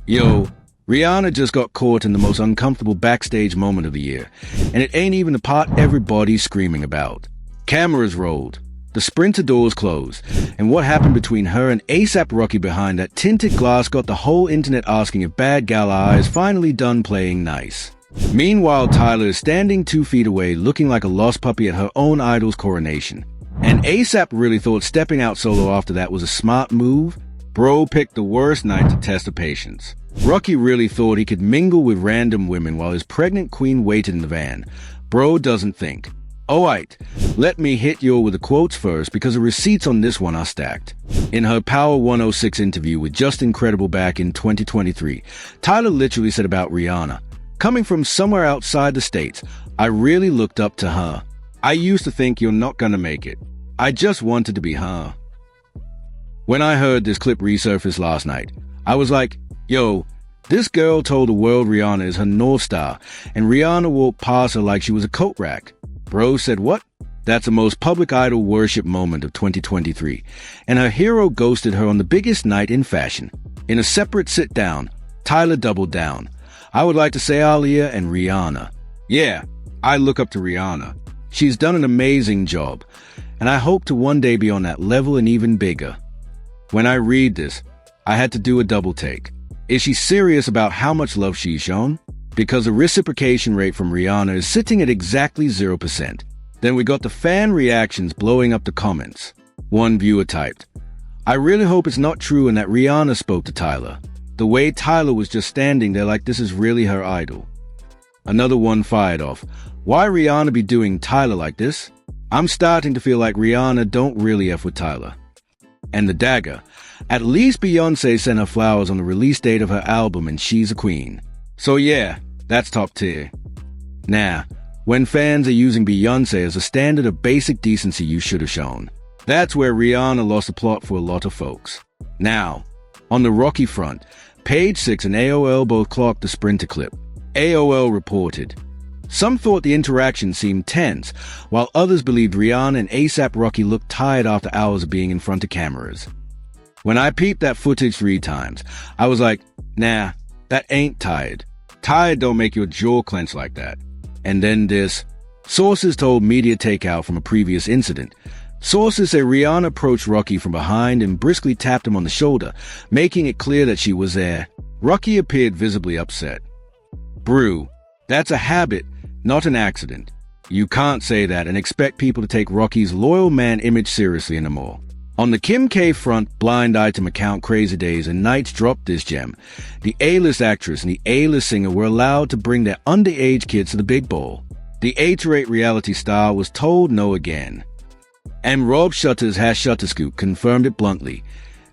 Yo, Rihanna just got caught in the most uncomfortable backstage moment of the year, and it ain't even the part everybody's screaming about. Cameras rolled, the Sprinter doors closed, and what happened between her and A$AP Rocky behind that tinted glass got the whole internet asking if Bad Gala is finally done playing nice. Meanwhile, Tyla is standing 2 feet away looking like a lost puppy at her own idol's coronation. And A$AP really thought stepping out solo after that was a smart move? Bro picked the worst night to test the patience. Rocky really thought he could mingle with random women while his pregnant queen waited in the van. Bro doesn't think. Alright, let me hit you with the quotes first because the receipts on this one are stacked. In her Power 106 interview with Just Incredible back in 2023, Tyla literally said about Rihanna, "Coming from somewhere outside the States, I really looked up to her. I used to think you're not gonna make it. I just wanted to be her." When I heard this clip resurface last night, I was like, yo, this girl told the world Rihanna is her North Star, and Rihanna walked past her like she was a coat rack. Bro said what? That's the most public idol worship moment of 2023, and her hero ghosted her on the biggest night in fashion. In a separate sit-down, Tyla doubled down. I would like to say Aaliyah and Rihanna. Yeah, I look up to Rihanna. She's done an amazing job, and I hope to one day be on that level and even bigger. When I read this, I had to do a double take. Is she serious about how much love she's shown? Because the reciprocation rate from Rihanna is sitting at exactly 0%. Then we got the fan reactions blowing up the comments. One viewer typed, "I really hope it's not true and that Rihanna spoke to Tyla. The way Tyla was just standing there like this is really her idol." Another one fired off, "Why Rihanna be doing Tyla like this? I'm starting to feel like Rihanna don't really F with Tyla." And the dagger, "At least Beyoncé sent her flowers on the release date of her album and she's a queen." So yeah, that's top tier. Now, when fans are using Beyoncé as a standard of basic decency you should have shown, that's where Rihanna lost the plot for a lot of folks. Now, on the Rocky front, Page 6 and AOL both clocked the Sprinter clip. AOL reported, "Some thought the interaction seemed tense, while others believed Rihanna and A$AP Rocky looked tired after hours of being in front of cameras." When I peeped that footage 3 times, I was like, nah, that ain't tired. Tired don't make your jaw clench like that. And then this. Sources told Media Takeout from a previous incident. Sources say Rihanna approached Rocky from behind and briskly tapped him on the shoulder, making it clear that she was there. Rocky appeared visibly upset. Brew, that's a habit, not an accident. You can't say that and expect people to take Rocky's loyal man image seriously anymore. On the Kim K front, blind item account Crazy Days and Nights dropped this gem. The A-list actress and the A-list singer were allowed to bring their underage kids to the big bowl. The 8-8 reality star was told no again. And Rob Shutter's #ShutterScoop confirmed it bluntly.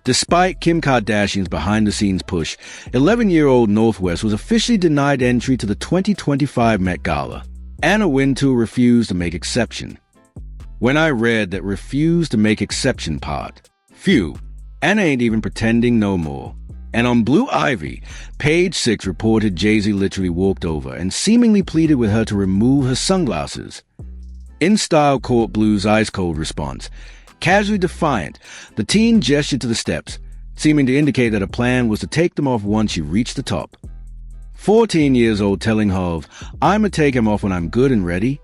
Despite Kim Kardashian's behind-the-scenes push, 11-year-old Northwest was officially denied entry to the 2025 Met Gala. Anna Wintour refused to make exception. When I read that refused to make exception part, phew, Anna ain't even pretending no more. And on Blue Ivy, Page 6 reported Jay-Z literally walked over and seemingly pleaded with her to remove her sunglasses. In Style Court Blue's ice-cold response, casually defiant, the teen gestured to the steps, seeming to indicate that her plan was to take them off once she reached the top. 14 years old telling Hov, "I'ma take him off when I'm good and ready."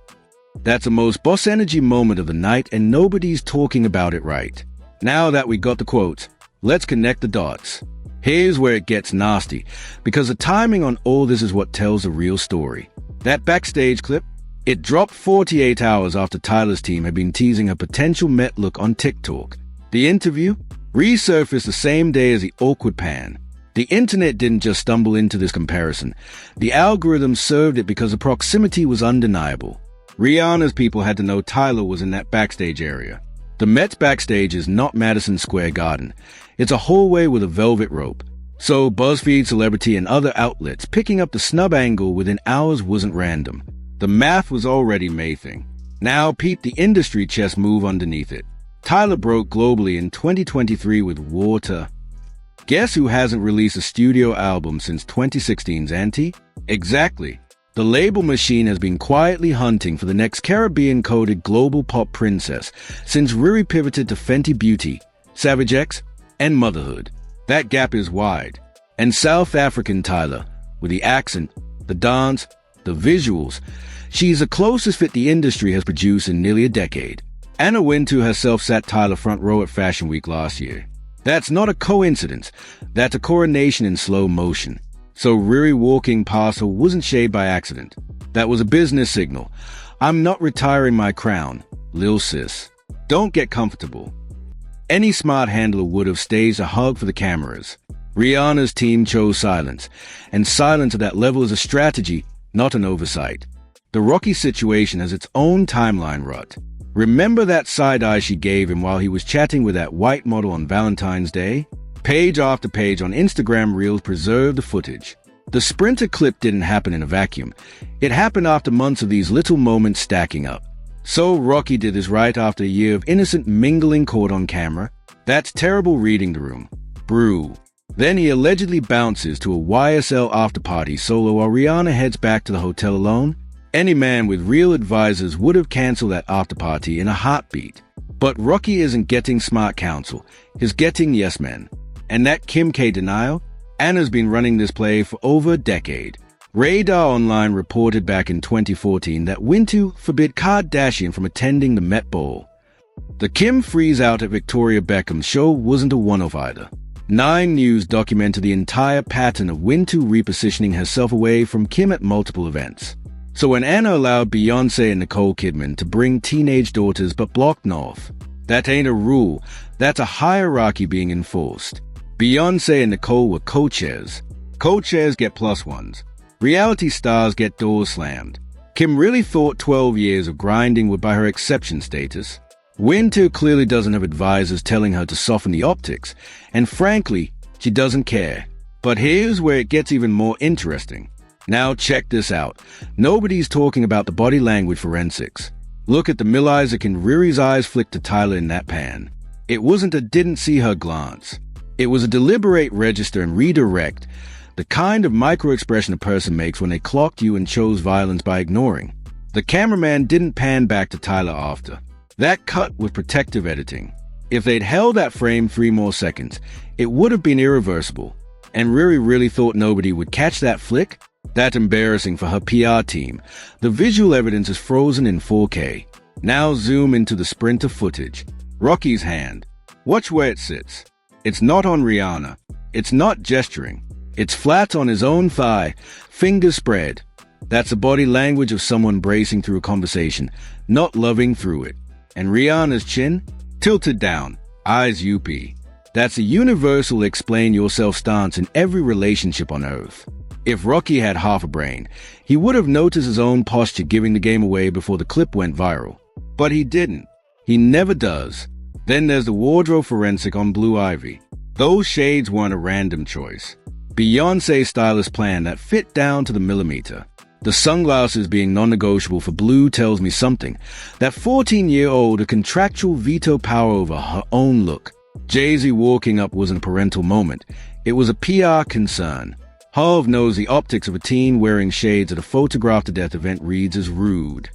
That's the most boss energy moment of the night and nobody's talking about it right. Now that we got the quotes, let's connect the dots. Here's where it gets nasty, because the timing on all this is what tells the real story. That backstage clip, it dropped 48 hours after Tyla's team had been teasing her potential Met look on TikTok. The interview resurfaced the same day as the awkward pan. The internet didn't just stumble into this comparison. The algorithm served it because the proximity was undeniable. Rihanna's people had to know Tyla was in that backstage area. The Met's backstage is not Madison Square Garden. It's a hallway with a velvet rope. So BuzzFeed, Celebrity, and other outlets picking up the snub angle within hours wasn't random. The math was already mathing. Now peep the industry chess move underneath it. Tyla broke globally in 2023 with Water. Guess who hasn't released a studio album since 2016's Auntie? Exactly. The label machine has been quietly hunting for the next Caribbean-coded global pop princess since Riri pivoted to Fenty Beauty, Savage X, and motherhood. That gap is wide, And South African Tyla, with the accent, the dance, the visuals, she's the closest fit the industry has produced in nearly a decade. Anna Wintour herself sat Tyla front row at Fashion Week last year. That's not a coincidence. That's a coronation in slow motion. So Riri walking past her wasn't shade by accident. That was a business signal. I'm not retiring my crown, lil sis. Don't get comfortable. Any smart handler would have staged a hug for the cameras. Rihanna's team chose silence, and silence at that level is a strategy, not an oversight. The Rocky situation has its own timeline rut. Remember that side-eye she gave him while he was chatting with that white model on Valentine's Day? Page after page on Instagram Reels preserved the footage. The Sprinter clip didn't happen in a vacuum. It happened after months of these little moments stacking up. So Rocky did this right after a year of innocent mingling caught on camera. That's terrible reading the room. Brew. Then he allegedly bounces to a YSL after-party solo while Rihanna heads back to the hotel alone. Any man with real advisors would have canceled that after-party in a heartbeat. But Rocky isn't getting smart counsel. He's getting yes men. And that Kim K denial? Anna's been running this play for over a decade. Radar Online reported back in 2014 that Wintour forbid Kardashian from attending the Met Ball. The Kim freeze out at Victoria Beckham's show wasn't a one-off either. 9 News documented the entire pattern of Wintour repositioning herself away from Kim at multiple events. So when Anna allowed Beyoncé and Nicole Kidman to bring teenage daughters but blocked North, that ain't a rule, that's a hierarchy being enforced. Beyoncé and Nicole were co-chairs. Co-chairs get plus ones. Reality stars get doors slammed. Kim really thought 12 years of grinding would buy her exception status. Wintour clearly doesn't have advisors telling her to soften the optics, and frankly, she doesn't care. But here's where it gets even more interesting. Now check this out. Nobody's talking about the body language forensics. Look at the Isaac and Riri's eyes flick to Tyla in that pan. It wasn't a didn't see her glance. It was a deliberate register and redirect, the kind of micro-expression a person makes when they clocked you and chose violence by ignoring. The cameraman didn't pan back to Tyla after. That cut with protective editing. If they'd held that frame 3 more seconds, it would have been irreversible. And Riri really thought nobody would catch that flick? That's embarrassing for her PR team. The visual evidence is frozen in 4K. Now zoom into the Sprinter footage. Rocky's hand. Watch where it sits. It's not on Rihanna. It's not gesturing. It's flat on his own thigh, fingers spread. That's the body language of someone bracing through a conversation, not loving through it. And Rihanna's chin? Tilted down, eyes UP. That's a universal explain-yourself stance in every relationship on Earth. If Rocky had half a brain, he would have noticed his own posture giving the game away before the clip went viral. But he didn't. He never does. Then there's the wardrobe forensic on Blue Ivy. Those shades weren't a random choice. Beyoncé's stylist plan that fit down to the millimeter. The sunglasses being non-negotiable for Blue tells me something. That 14-year-old a contractual veto power over her own look. Jay-Z walking up wasn't a parental moment. It was a PR concern. Harv knows the optics of a teen wearing shades at a photograph-to-death event reads as rude.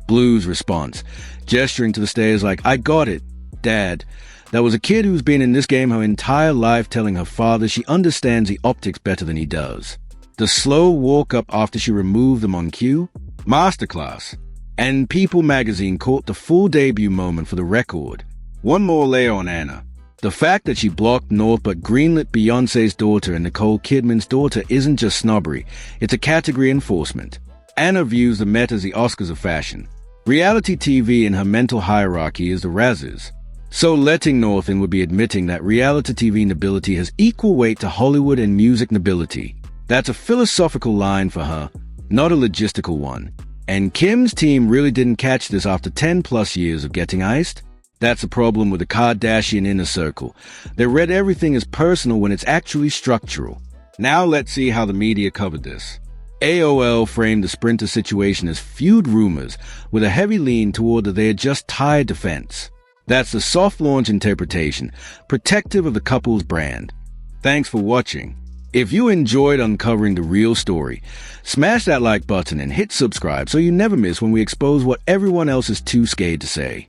Blue's response, gesturing to the stairs like, I got it, Dad. That was a kid who's been in this game her entire life telling her father she understands the optics better than he does. The slow walk up after she removed them on cue? Masterclass. And People magazine caught the full debut moment for the record. One more layer on Anna. The fact that she blocked North but greenlit Beyoncé's daughter and Nicole Kidman's daughter isn't just snobbery, it's a category enforcement. Anna views the Met as the Oscars of fashion. Reality TV in her mental hierarchy is the Razzies. So letting North in would be admitting that reality TV nobility has equal weight to Hollywood and music nobility. That's a philosophical line for her, not a logistical one. And Kim's team really didn't catch this after 10 plus years of getting iced. That's a problem with the Kardashian inner circle. They read everything as personal when it's actually structural. Now let's see how the media covered this. AOL framed the Sprinter situation as feud rumors, with a heavy lean toward the they are just tired defense. That's the soft launch interpretation, protective of the couple's brand. Thanks for watching. If you enjoyed uncovering the real story, smash that like button and hit subscribe so you never miss when we expose what everyone else is too scared to say.